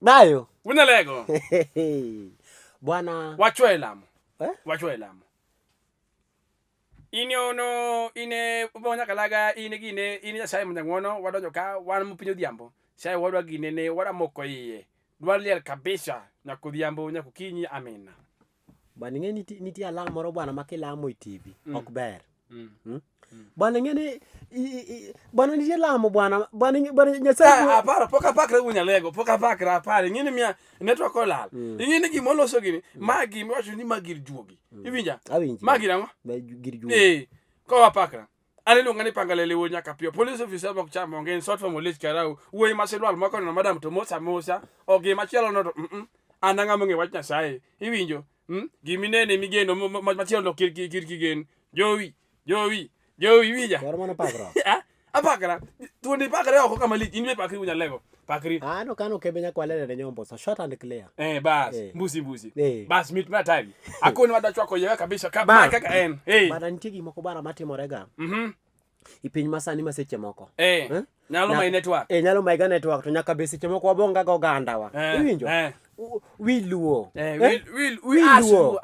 Bayo. Unalego. Bwana. Wachwe Lamu. Wachwe Lamu. Inyono ine ubonya kalaga ine gine ine sai mnyangono wadonyo ka wan mupinyo diambo. Sai wadwa gine ne wada moko iye. Dwalier kabisa na kudhiambo nya kukinyi amina. Bwana ngeni niti alam moro bwana makilamo TV. Okber. Bwana ngeni bwana niti alamo bwana nyasa apara poka pakra unya lego poka pakra apara ngini mia network olal ngini gimolo so gini magi mi wacho ni magir juogi iwinja magi rango magir juogi ko pakra ale lunga ni pangalele wonya kapio police officer bok chamo ngen sort from list karau wo maselwal mako na madam to mosa oge machielo no ananga monge wach nyasaye iwinjo giminene migeno machielo kirkigen Joey wija. Warmana pakra. Apakra. Tu ni pakra yako kama liki inwe pakri unya lego. Pakri. No kano kebenya kwa lele nyombo so short and clear. Bas. Mbusi. Bas meet matali. Akoni wadachwa ko yewe kabisa kaka Bana ntigi moko bana matimo rega. Ipiny masani maseche moko. Nyalo mai network. Nyalo mai ga network to nyaka be seche moko wabonga go ganda wa. Iwinjo? Wiluo. Wiluo.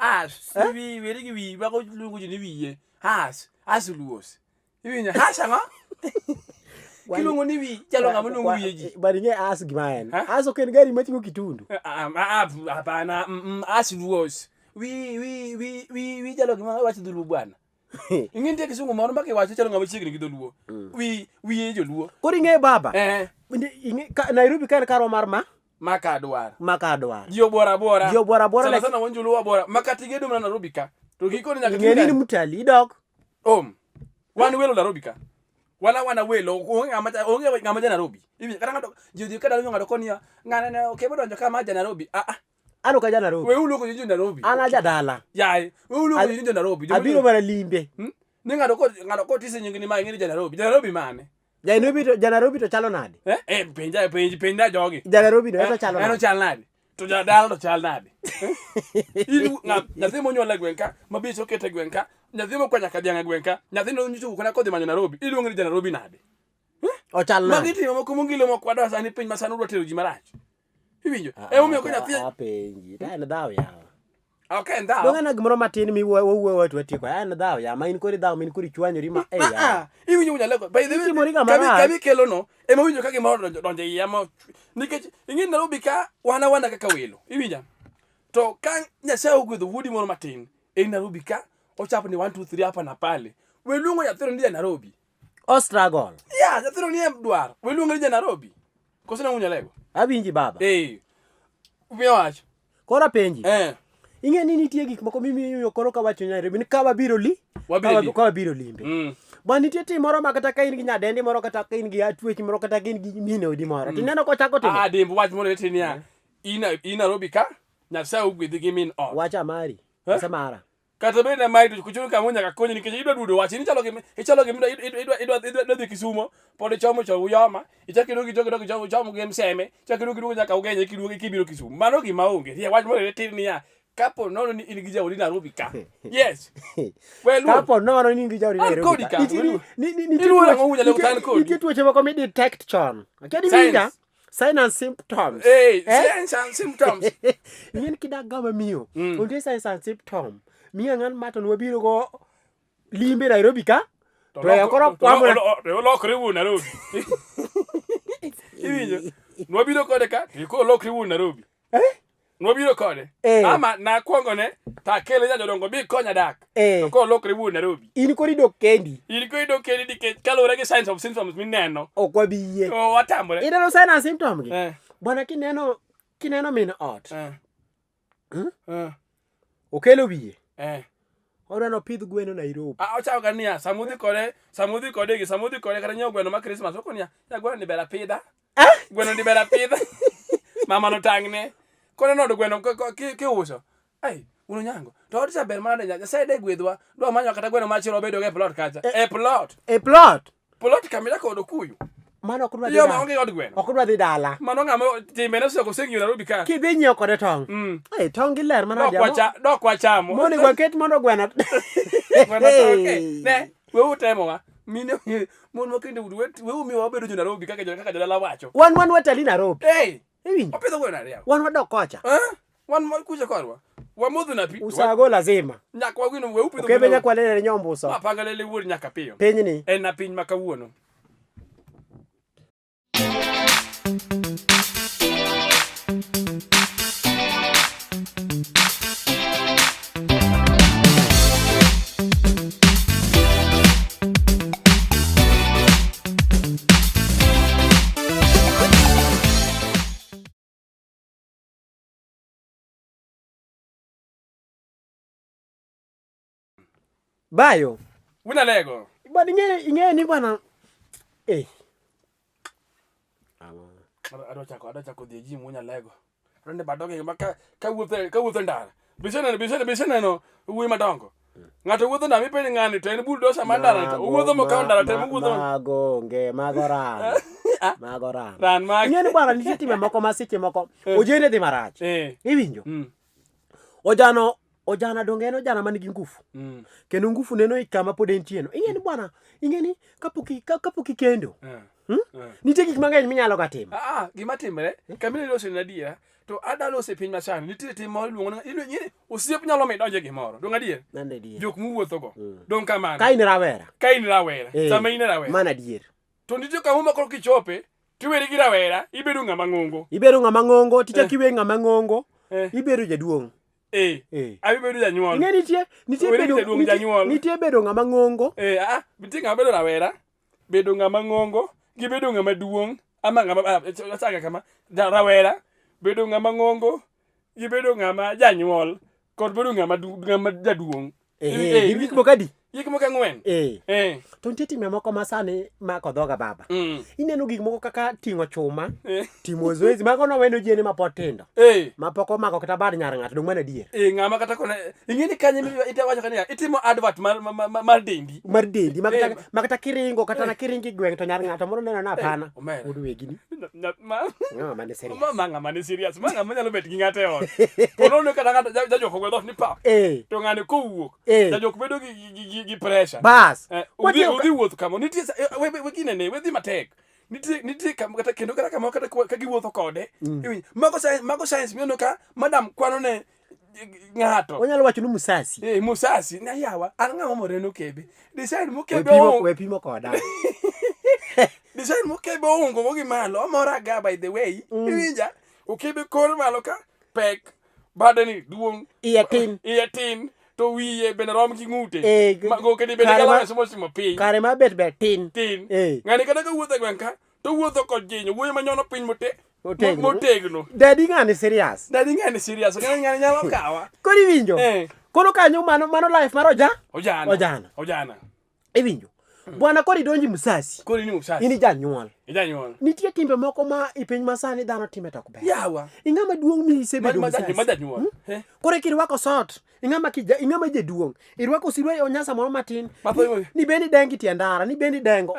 We rigi wi bako lungu ni wiye. Asuluos. Iwinya hasanga. Kilungu ni wi chalo ngam lungu wiyeji. Bari nge as gimaen. Aso ken gari matingo kitundu. Hapana asuluos. We chalo ngam wachi dulu bwana. Inginde kisungu moro make wachi chalo ngam chigni gidoluo. We joluo. Kori nge baba. Nairobi kan karo marma. Makadwar. Dio bora. Sana wanjulu bora. Makatigedo na Nairobi ka. To giko ni nyakati. Ngeni mutali dog. Wan welo Nairobi ka. Wana welo onge ngamaja Nairobi. Hivi kana jodi kada ngado konia ngana na okebo donjo kama ja Nairobi. Ano kaja Nairobi. We ulo ko jinjo Nairobi. Ana ja dala. Yai, we ulo ko jinjo Nairobi. Abiro bara limbe. Ni ngado ko tise nyingini ma ngini ja Nairobi. Ja Nairobi mane. Ja Nairobi to chalo nade? Penja jogi. Ja Nairobi to chalo. Ano chalo nade. To ja dala to chalo nade. Ilu nyathi monyola gwenka, mabiso kete gwenka, nyathi mokwanya kadianga gwenka, nyathi no nyicho kuna kodhi manyo Nairobi. Iluongo ni ja Nairobi nade. O chalo nade. Magiti moko mongile mokwado sani piny masano ro tero ji marach. Iwinjo? Omiyo ko nyathi penji. Dai dawo yawa. Okay, ndawo. Donga na gimoro matin mi wuo watu atieko. Ndawo ya main kori dawo min kori chwanyori ma iwinjo unya lego. By the way, kabi kelo no, ema winjo kage moro donje yamo. Nikech ingin Nairobi ka wana kaka welo. Iwinja? To kan nyasa ogwedho wudi moro matin Nairobi ka ochap ni 1 2 3 hapa na pale. Welungo ya thero ndiye Nairobi. O struggle. Ya thero ni dwar. Welungo ndiye Nairobi. Kosina unya lego. Abinji baba. Umiwach. Kora penji. Inge nini tie gik moko mimiyo koro ka wacho Nairobi ni ka wabiro limbe. Bwana nitie tim moro makata ka in gi nyadendi moro kata ka in gi atwech moro kata ka in gi mine odi moro. Tineno ko chako timo. Dimbo wach moro tinia. Nairobi ka nyasa ugwedhi gi min ot. Wacha mari. Samara. Kata bende mai to kuchuru ka munya ka konyi nikech idwa dudo wach ni chalo gi idwa dhi Kisumo pod chomo uyama ichakiro gi chomo gi mseme chakiro gi nyaka ugenye kibiro Kisumo mano gi maonge ye wach moro tinia kapo nono ni in gi jaodi Nairobi ka. Yes. Well, kapo nono ni in gi jaodi Nairobi ka. Ni tuoche moko mi detect chon. Akedi winja sign and symptoms. Signs and symptoms. Yen kidagama miyo. Unde signs and symptoms. Miya ngan maton wabiro go limbe Nairobi ka. To yakoro kwamwe lokre wu Nairobi. Iwinjo. Nwabiro kode ka ko lokre wu Nairobi. Nwabiro kode. Ama na kwongo ne ta kele ja jodongo bi konya dak. To ko lokre wu Nairobi. In kori dok kendi. Dike kalore ge signs of symptoms mineno. Okwabiye. Watambore. Idano signs and symptoms gi. Bwana kineno min ot. Okelo biye. Ora no pidh gweno Nairobi. Ochao gania samudhi kode kata nyao gweno ma Christmas okonia. Ya gweno ni bela pidha. Gweno ni bela pidha. Mama no tangne. Kone no gweno ki uso. Uno nyango. To oti saber mana nya sede gwedwa. Do manyo kata gweno machiro bedo ge plot kacha. Plot. Plot kamera ko do kuyu. Mano okudwa yo ma onge od gweno. Okudwa dhi dala. Mano ngama timbe ne soko sengi Nairobi ka. Ki dhi nyiew kode tong. Tong gi ler mana jamo. Dok kwa chamo. Moni gwaket mondo gweno. Gweno to okay. Ne, we utemo wa. Mine mon makende we umi wa bedo Nairobi kaka dala wacho. Wan wetali Nairobi. Iwinjo. Opidho gwen ariyo. Wan wadok kocha. Wan mo kucha korwa. Wamodho na pi. Usago lazima. Nyaka wagino we upidho. Kebe nyaka walele nyombo uso. Ma panga lele wuod nyaka piyo. Piny ni. En na piny makawuono. Bayo. Wina lego. Bwana inge ni bwana. Ado chako dhi ji munya lego. Rende badoge maka ka wuotho ndara. Bisena no wuoi madongo. Ng'ato wuotho na mi penj ng'ani to en bulldozer mandara to wuotho mo ka ndara to wuotho. Magoran. Ran mag. Inge ni bwana nitie time moko masiche moko. Ojene dhi marach. Iwinjo. Ojana donge no jana manigi ngufu. Kendo ngufu neno ikama pod entieno. Inge ni bwana, inge ni kapoki kendo. Nitie gik mang'eny minyalo ga timo. Gima timre, kamile lose na dia, to ada lose piny masani, nitie tim moro luongo na nyine osiep nyalo mi donje gimoro. Dong adier? Nande dier. Jok muwuotho go. Dong kamano. Ka in rawera. Sama in rawera. Mana dier. To nitie kama makoro kichope, tiweri gi rawera, ibedo ng'ama ng'ongo. Tichak iwe ng'ama ng'ongo. Ibedo jaduong'. Abi bedo janyuol. Inge nitie bedo ng'ama ng'ongo. Bitie ng'ama bedo rawera, bedo ng'ama ng'ongo, gibedo ng'ama duong', ama ng'ama saga kama, rawera, bedo ng'ama ng'ongo, gibedo ng'ama janyuol, kod bedo ng'ama jaduong'. Gik mokadi. Gik moko ang'wen. To nitie time moko masani mako dhoga baba. Ineno gik moko kaka ting'o chuma, timo zoezi, mago nowendo jene mapod tindo. Mapoko mako kata bad nyar ng'ato dong mana dier. Ng'ama kata kone, ing'eni kanye itawacho kani itimo advert mar dendi. Mar dendi, makata kiringo kata na kiringi gweng to nyar ng'ato moro neno na apana. Od wegini. Ng'ama ne serious. Ng'ama ne serious. Ng'ama nyalo bet gi ng'ato e ot. Kono kata ng'ato jajoko gwedho ni pa. To ng'ani kowuok. Jajok bedo gi pressure. Bas. Udhi wuotho kama. Nitie weginene, wedhi matek. Nitie kata kendo kata kama kata ka giwuotho kode. Mago science miyo ka madam kwano ne ng'ato. Onyalo wacho ni musasi. Musasi. Na yawa, an ng'ama moreno kebe. Design mo kebe ongo. We pimo koda. Design mo kebe ongo go gimalo. Omora ga by the way. Iwinja. Okebe kor malo ka pek. Badeni duong. Iye tin. To wiye bende rom gi ng'ute. Go kedi bende kala somo piny. Kare ma bet tin. Ng'ani kata ka wuotho gwen ka, to wuotho kod jinyo, wuoyo manyono piny motegno. Dadi ng'ani serious. Ng'ani nyalo kawa. Kodi winjo. Kono kanyo mano life mar ojana. Iwinjo. Bwana kodi donji musasi. Ini janyuol. Nitie timbe moko ma ipiny masani dhano time tok ber. Yawa. Ing'ama duong' mi isebedo musasi. Majanyuol. Kore kirwako sot. Ing'ama jaduong'. Irwako sirwe onyasa moro matin. Ni bendi dengi tie ndara. Ni bendi dengo.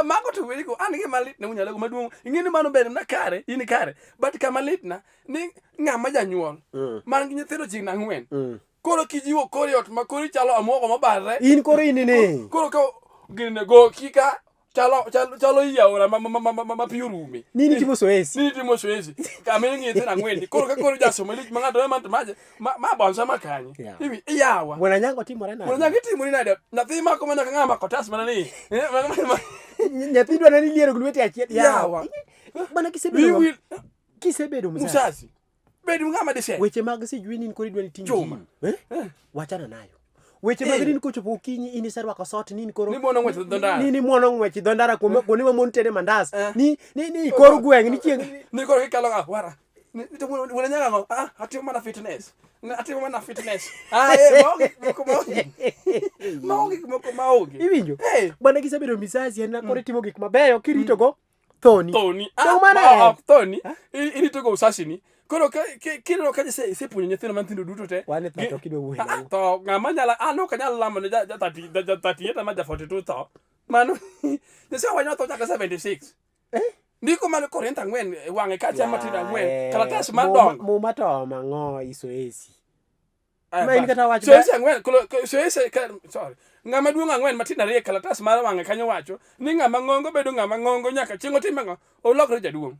Mago to weri ko. An gi malit na unyalo maduong'. Ing'eni mano ber na kare. In kare. But kama lit na. Ni ng'ama janyuol. Man gi nyithindo ching na 4. Koro kijiwo kori ot ma kori chalo amuogo mabarre. In koro inini. Koro ka gine go kika chalo yaura ma piyo rumi. Nini timo soesi. Kame ng'ete na 4. Koro ka koro jasomo lich mang'ato ma bonsa makanye. Iwi yawa. Bwana nyango timore nade. Nathi mako mana ka ng'ama kotas mana ni. Nyathi dwana ni liero glwete achiel. Yawa. Bwana kisebedo musasi. Bedu ng'ama dise. Weche mag sijui nini kori dwani tingi. Wachana nayo. Weche mag nini kochopo okinyi ini sarwako sot nini koro. Ni muono ng'wech dhondara. Nini muono ng'wech dhondara kuone ma mon tere mandas. Ni kor gweng ni chieng. Ni koro kikalo ga wara. Ni to wala nyanga ngo. Atimo mana fitness. Maogi. Iwinjo. Bwana kisebedo misasi en koro timo gik mabeyo kirito go thoni. Thoni. Irito go usasini. Koro kiro ka sepunyo nyithindo manthindo duto te. Wane to kido wuoyo. To ng'ama nyala ok nyalo lamo ne ja 38 ma ja 42 to. Mano. Nese wanyo to chaka 76. Ndiko mane korenta 4 wang'e ka chama tida 4. Kalatas madong. Mo mato mango isoesi. Ma in kata wacho. Sorry. Ng'ama duong' 4 matin ariyo kalatas mar wang'e kanyo wacho ni ng'ama ng'ongo bedo ng'ama ng'ongo nyaka chieng' otime ng'o olokre jaduong'.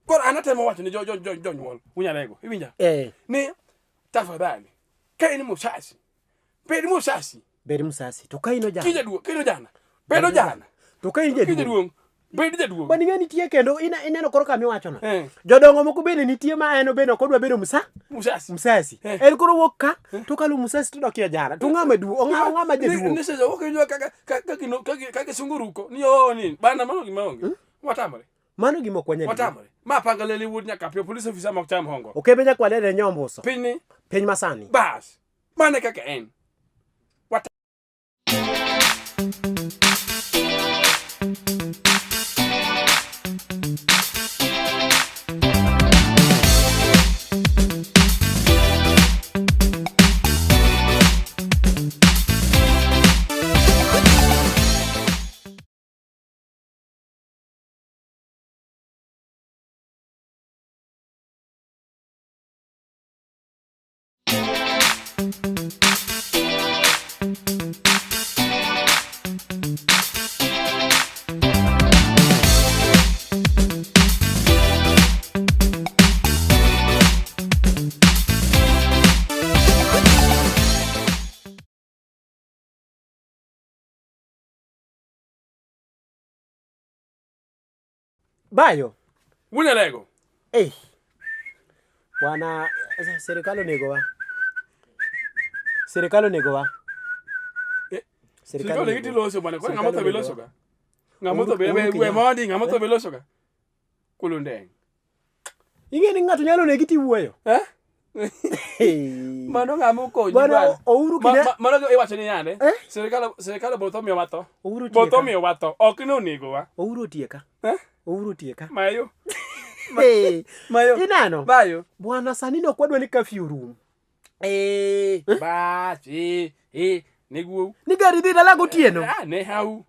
Koro anatemo wacho ni jonyuol unyalego iwinja ni tafadhali ka in musasi bed musasi to ka ino jana kino jana bedo jana to ka in jaduong bed jaduong bani ng'e nitie kendo ineno koro kami wachono jodongo moko bende nitie ma en bende kodwa bedo musasi en koro wuok ka to kalu musasi to dokia jana to ng'ama duong ng'ama jaduong ni sejo okinyo kaka sunguruko ni ni bana mano gimaonge watamore mano gimo kwanya watamore ma panga lele wuod nyaka pio police officer mak cham hongo okebe nyakwale ne nyombuso piny masani bas mane kaka en bayo unyalego bwana serikali onego wa serikali giti loso bwana kwa ngamoto beloso ga ngamoto be modi ngamoto beloso ga kulundeng ingeni ngato nyalo ne giti wuoyo mano ngamo ko bwana ouru kine mano iwacho ni yande serikali botomio wato ok no nego wa ouru tieka ouru tieka mayo mayo inano bayo bwana sani no kwadwa ni curfew room ba neguo ni gari dhi dala gotieno ne hau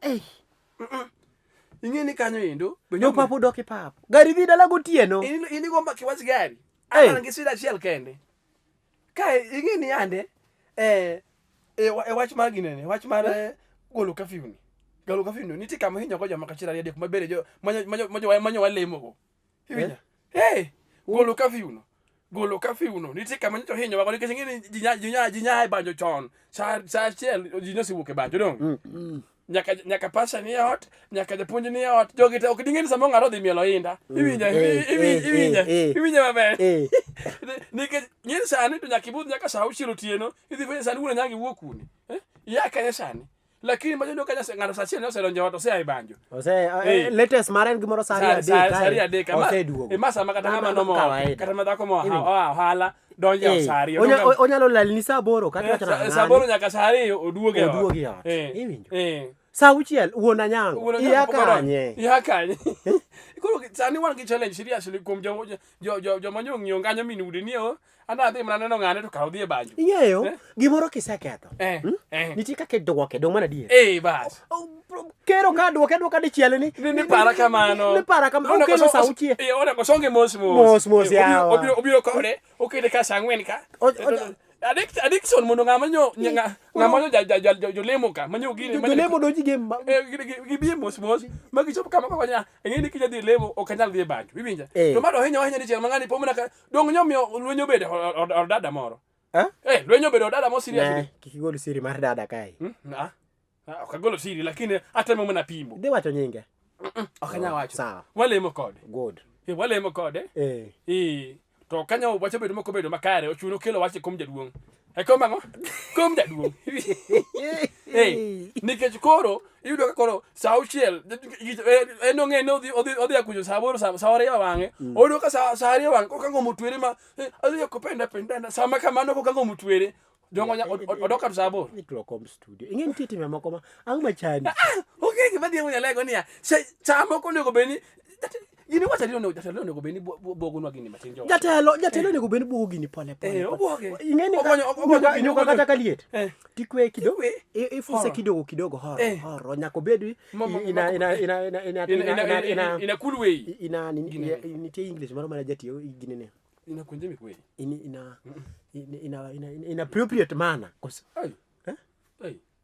ingeni kanyo endo benyo papo doki papo gari dhi dala gotieno ini gomba kiwach gari ana ngisida chiel kende kai ingeni yande wach mar ginene wach mar golo curfew ni niti kama hinyo ko joma kachira riade kuma bere jo manyo walemo go iwinya golo curfew no niti kama nito hinyo wako nikech ngeni jinya banjo chon sa chiel jinyo siwuok e banjo dong nyaka pasa ni ot nyaka japuonj ni ot jogi te ok dingeni samo ng'ado dhi mielo inda iwinja maber nikech ng'eni sani to nyaka ibudh nyaka sa auchiel otieno idhi fwenyo sani wuono nyaka iwuok kuni iya kanye sani lakini majodo kanya ng'ato sa achiel ne osedonjo ot osea i banjo latest mare en gimoro sari adek oseduogo masa makata ng'ama nomo kata madhako mo ohala donjo e sari onyalo lalni saa 8 kata saa 8 nyaka saa 2 oduoge ot iwinjo saa auchiel wuon anyango iya kanye koro sani wan gi challenge seriously kuom joma nyong'io ng'anyo minude ni ana dhi mana neno ng'ane to kaw dhi e banjo ing'eyo gimoro kiseketho nitie kaka duoke dong mana dier bas kero ka duoke dichiel ni para kamano okelo saa auchiel onego songe mos yawa obiro kode okete ka saa 4 ka addiction mondo ng'amanyo jolemo ka manyo gini jolemo donji gibie mos magichopo kama kanya eng'eni kija dhi lemo ok anyal dhi e banjo iwinja to mado ahinya ni chiel mang'ani pomna ka dong nyomio lwenyo bede or dada moro lwenyo bede or dada mo serious kikigol siri mar dada kai ok agolo siri lakini atemo mana pimo dhi wacho nyinge ok anyal wacho sawa walemo kode good walemo kode to kanyo wacho bedo moko bedo makare ochuno kelo wache kom jaduong kom jaduong nikech koro iyudo ka koro saa auchiel eno ng'e odhi akujo saa 8 saa 2 wang'e oyudo ka saa 2 wang'e kokango motwere ma adhi kopenda sama kamano kokango motwere dongo odoka saa 8 niklocom studio ing'e nitie time moko ma ang' machani okay gima dhi unyalego niya saa moko onego beni Yini jatelo onego beni bwogonwa gini matin jo. Jatelo onego beni bwogo gini pole. Obwoge. Ingeni nyoka kata kaliet. Tikwe kidogo. Ifuse kidogo horo nyako bedu ina cool way. Ina nitie English maro mana jatiyo gini ne. Ina kunje mikwe. Ina appropriate manner.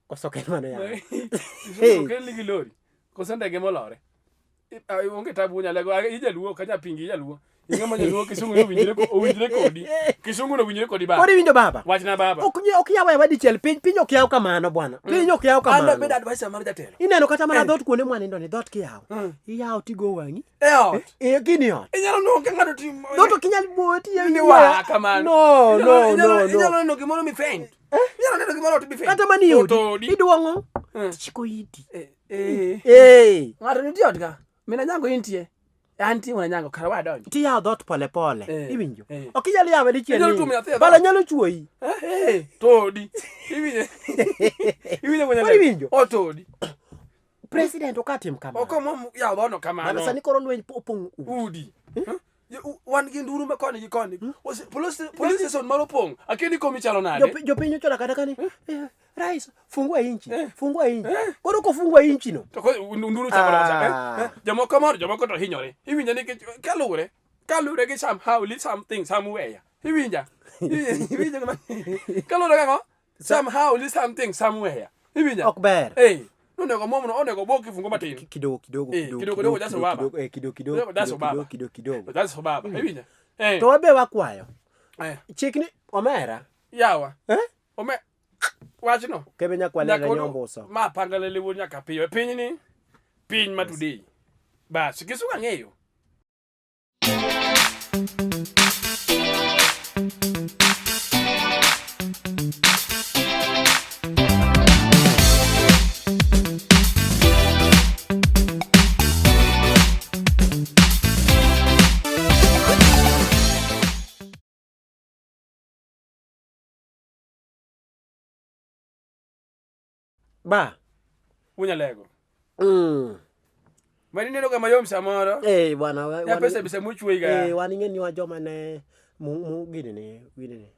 Koso ken mana ya. Koso ken ligi lori. Koso ndege molore. onge tabu nyalego ijaluo kanya pingi ijaluo ingama jaluo kisungu no winjire kodi kisungu no winjire kodi baba kodi winjo baba wachna baba ok yawe wadi chel piny ok yaw kamano bwana piny ok yaw kamano anda bed advice mar jatelo ineno kata mana dhot kuonde mwanindo ni dhot kiyaw iyaw tigo wangi ot gini ot inyalo no ke ngado tim dhot ok inyal buoti ni wa kamano no inyalo no gimoro mi fend inyalo neno gimoro to bi fend kata mani yodi iduongo chiko iti ngado ni diot ga mina nyango intie anti wana nyango kara wadonjo ti yaw dhot pole pole iwinjo ok inyal yawe dichiel bala nyalo chuoyi todi iwinjo mwana iwinjo otodi president okatim kama okomo yaw dhono kamano sani koro lweny opong udi wan gi nduru ma koni gi koni police station maro pong akeni komi chalo nade jopinyo chola kata kani rais fungua inchi koro ko fungua inchi no to nduru chalo jomoko mor jomoko to hinyore iwinja ni kalure gi somehow li something somewhere iwinja kalure ga somehow li something somewhere iwinja ok ber onego momo onego boki fungo matin kidogo that's baba kidogo that's baba iwinja to wabe wakwayo chikni omera yawa ome wachno kebe nyakwale na nyomboso ma pangale lewo nyaka piyo piny ma today bas kisuga ng'eyo ba unya lego mari neno kama yom samoro bwana ya pesa bisa muchwe ga wani ngeni wa joma ne mu gini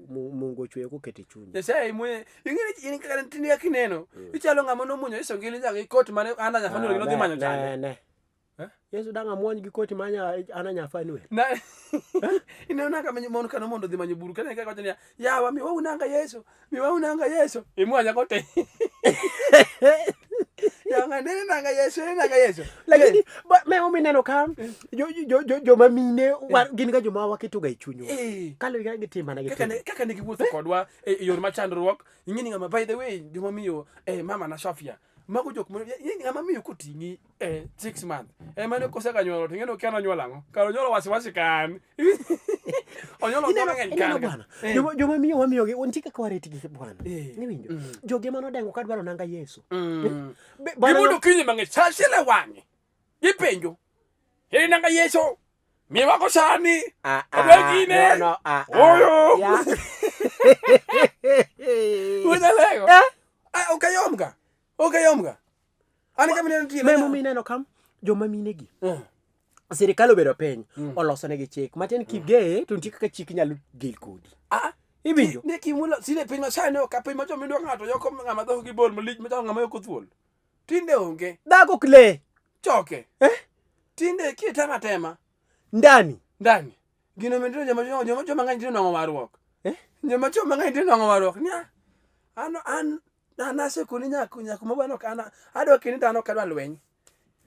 mungu chwe ko kete chunyi yesai mwe ingeni ini karantini ya kineno ichalo ngamo no munyo isongili za ikoti mane ana nya fanuro gino manyo chane Yesu danga mwonyi gikoti manya ana nya fanwe na inaona kama nyomono kana mondo dhimanyo buru kana kaka tania yawa mi waunanga Yesu imwanya kote yanga nanga Yesu lakini me omineno kam jo mamine gin ga joma wakituga ichunyo kalo ga gitimana kaka ne giwuotho kodwa yor machandruok ingini ngama by the way joma miyo mama na Sofia mago jok mo ngama miyo kotingi 6 months mane koseka nyolo tingeno kiano nyolango kalo nyolo wasi kan onyolo ngama ng'eny kan bwana joma miyo wamiyo gi ontika kwareti gi bwana ni winjo joge mano dengo kadwaro nanga Yesu gimudo kinyi mange chashile wangi gipenjo nanga Yesu mi wako sani adwagine oyo udalego okayomga ani kamine ntine memo mineno kam joma minegi sirikal obedo piny oloso negi chik matin kige to nitie kaka chik nyalo gel kodi ibinjo ne kimulo sine piny masani ok piny macho mindo ng'ato yoko ng'ama dhok gi bol malich macho ng'ama yoko thuol tinde onge dago kle choke tinde kitema ndani gino mendro joma ng'any tinde nong'o marruok joma choma ng'any tinde nong'o marruok nya anase kuni nyaku mabano kana adwa kini dano kadwa lweny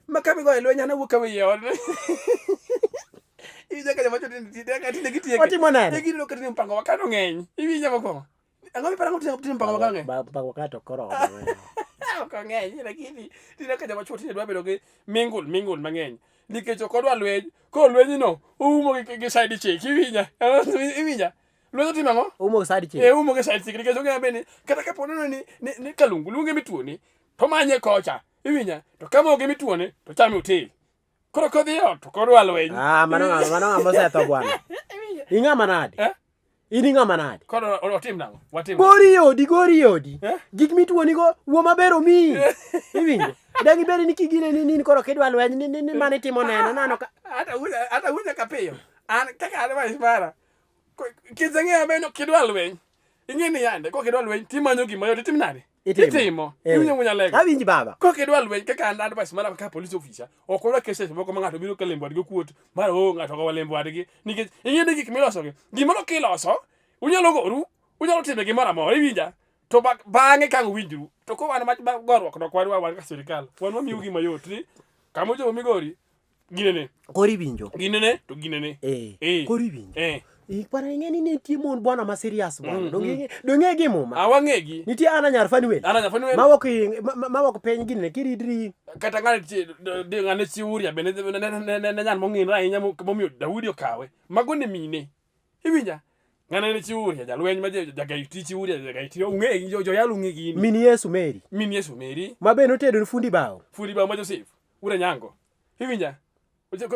makami go lweny ana wuka wiye on ije ka jamacho tinde gitieke otimo nani gino katini mpango wakano ng'eny iwinja moko ang'o parang tinde mpango wakano ng'eny mpango kato koro ok ng'eny lakini tinde ka jamacho tinde dwa bedo gi mingul mang'eny nikech ok odwa lweny ko lweny no oumo gi side chick iwinja Luego ti mango? Umo side chick. Umo ge side chick nikech onge bene kata ka pono ni kalungu luonge mituoni to manye kocha. Iwinya to kama onge mituoni to chame otel. Koro kodhi ot to kodwa lweny. Mano amosetho bwana. Ing'ama nade? Ini ng'ama nade? Koro otim nango? Watim. Gori yodi. Gik mituoni go wuo maber omi. Iwinjo? Dangi beri ni kigine ni koro kidwa lweny ni mane timo neno nano ka ata wunya kapiyo. An kaka advice mara. Kizange ameno kidwa lweny. Ingeni yande ko kidwa lweny timanyo gima yo tim nade? Itimo. Iwinjo munya lego. Awinji baba. Ko kidwa lweny kaka and advice mara ka police officer. Okoro cases moko ng'ato biro ka lembo adgi kuot. Mara ng'ato ko lembo adgi. Nikech ingeni gik miloso gi. Gimoro kiloso unyalo goru, unyalo time gimara moro iwinja. To bang'e kang winjru. To ko wan mach gorruok no kwadwa wan ka sirikal. Wan mamiyo gima yot ni Kamo jo Migori. Ginene. Kori winjo. Ginene to ginene. Kori winjo. Para ingeni ne timon bwana ma serious bwana. Donge gi muma. Awangegi. Nitie ana nyar Fanuel. Mawok peny ginene kiridri. Kata ngane chiuria bene nyan mongin ra inya momiyo Daudi okawe. Mago ne mine. Iwinja. Ngane ne chiuria jalweny ma jagaiti chiuria jagaiti ung'e jo yalu ng'e gini. Min Yesu Mary. Mabeno tedo fundi bao. Fundi bao ma Joseph. Ura nyango. Iwinja.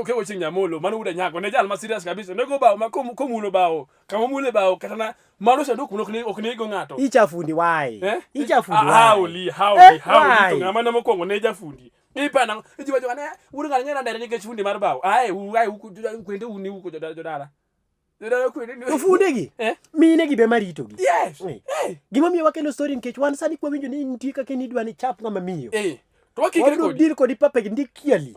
Kewo chinya molo manu uda nyako ne jal ma serious kabisa nego bao ma komulo bao kama mule bao katana mano sa dokuno okne go ngato icha fundi wai icha fundi wai how to ngama na mokongo ne ja fundi ipana ijiwa jo ne uri ngana ngena ndare ke fundi mar bao ai kwende uni uko jodala fundi gi mine gi be marito gi yes gima miyo wakelo story nkech wan sani kwa winjo ni nitie ka kenidwa ni chap ngama miyo to wakikere ko dir ko di pape gi ndikiali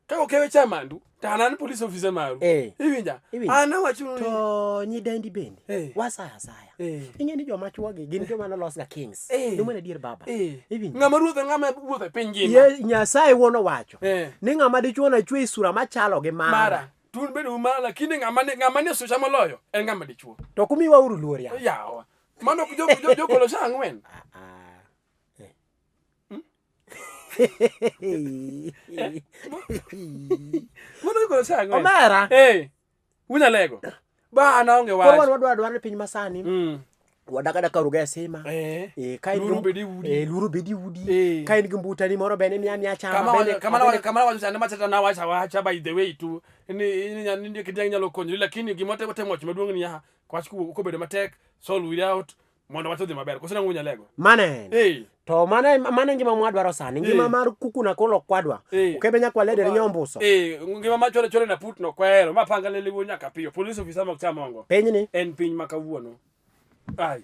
Kako kewe chamandu, tahanan police officer maru. Iwinja. Ana wachuno. To nyidendi bendi. Wasaya saya. Ingeni jo machuoge, gin jo mana los ga kings. Dumene dir baba. Iwinja. Ngama ruothe piny ngima. Ye Nyasaye wono wacho. Ni ngama dichuo na chwe sura machalo gi mara. Tun bedo mara lakini ngama ne sucha moloyo en ngama dichuo. To kumiwa uru luor ya. Yawa. Mano jo kolo sangwen. Mono ko sa ngwe. Omera. Unya lego. Ba na onge wa. Ko wadwa piny masani. Wadaka ka ruga sema. Kain luru bedi wudi. Kain gumbutani moro bene mia chama bene. Kama wa sana matata na wacha by the way tu. Ni kidanya lo konyo lakini gimote kote moch maduong ni ya. Kwa siku ko bedo matek solve without mondo wacho maber. Ko sina ngunya lego. Mane. To mane ngima mwadwaro sani ngima mar kuku na kolo kwadwa ukebenya kwa leder nyombuso ngima ma chore na putno kwero mapanga le liwo nyaka piyo police officer mak chamongo piny ni en piny makawuono ai